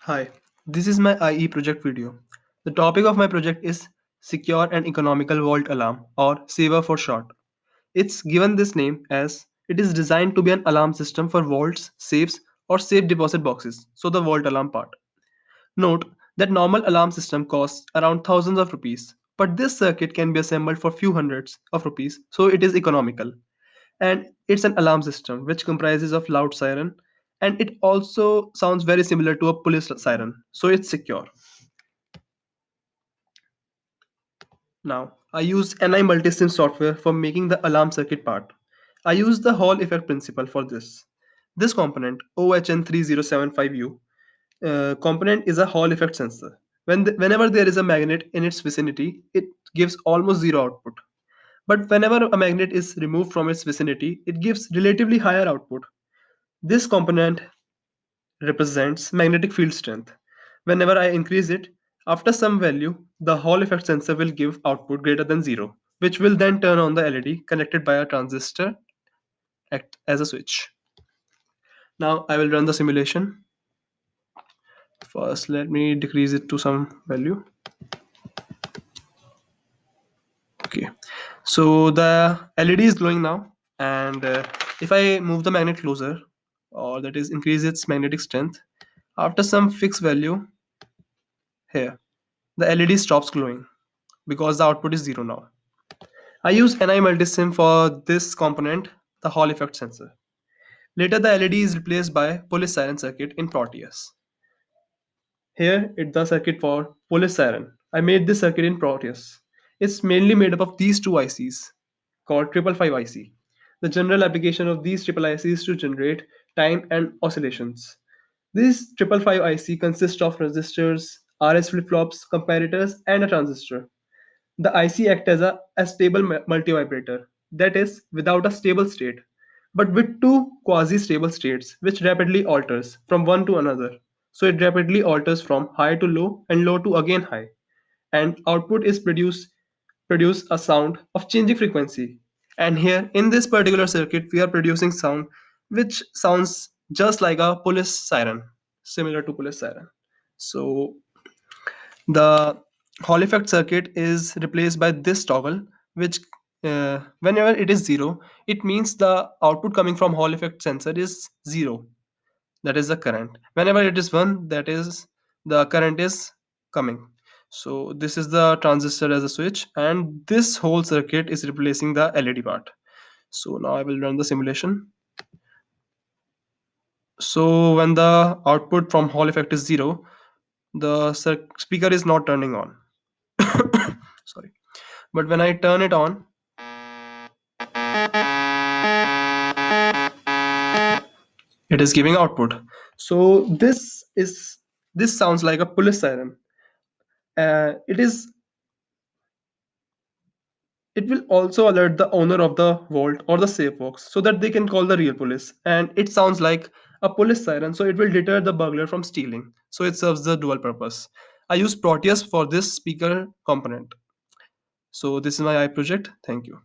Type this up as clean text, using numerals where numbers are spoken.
Hi, this is my IE project video. The topic of my project is Secure and Economical Vault Alarm, or SAVER for short. It's given this name as it is designed to be an alarm system for vaults, safes, or safe deposit boxes, so the vault alarm part. Note that normal alarm system costs around thousands of rupees, but this circuit can be assembled for few hundreds of rupees, so it is economical. And it's an alarm system which comprises of loud siren, and it also sounds very similar to a police siren, so it's secure. Now, I use NI Multisim software for making the alarm circuit part. I use the Hall effect principle for this. This component, OHN3075U, component is a Hall effect sensor. Whenever there is a magnet in its vicinity, it gives almost zero output. But whenever a magnet is removed from its vicinity, it gives relatively higher output. This component represents magnetic field strength. Whenever I increase it, after some value, the Hall effect sensor will give output greater than zero, which will then turn on the LED connected by a transistor act as a switch. Now I will run the simulation. First, let me decrease it to some value. Okay, so the LED is glowing now, and if I move the magnet closer, or that is increase its magnetic strength, after some fixed value here, the LED stops glowing because the output is zero now. I use NI Multisim for this component, the Hall effect sensor. Later, the LED is replaced by police siren circuit in Proteus. Here, it's the circuit for police siren. I made this circuit in Proteus. It's mainly made up of these two ICs called 555 IC. The general application of these triple ICs is to generate time and oscillations. This 555 IC consists of resistors, RS flip-flops, comparators, and a transistor. The IC acts as a stable multivibrator, that is, without a stable state, but with two quasi-stable states, which rapidly alters from one to another. So it rapidly alters from high to low and low to again high, and output is produce a sound of changing frequency. And here in this particular circuit, we are producing sound which sounds just like a police siren, similar to police siren. So the Hall effect circuit is replaced by this toggle, which whenever it is zero, it means the output coming from Hall effect sensor is zero. That is the current. Whenever it is one, that is the current is coming. So this is the transistor as a switch, and this whole circuit is replacing the LED part. So now I will run the simulation. So when the output from Hall effect is zero, the speaker is not turning on. Sorry. But when I turn it on, it is giving output. So this sounds like a police siren. It is it will also alert the owner of the vault or the safe box so that they can call the real police. And it sounds like a police siren, so it will deter the burglar from stealing. So it serves the dual purpose. I use Proteus for this speaker component. So this is my I project. Thank you.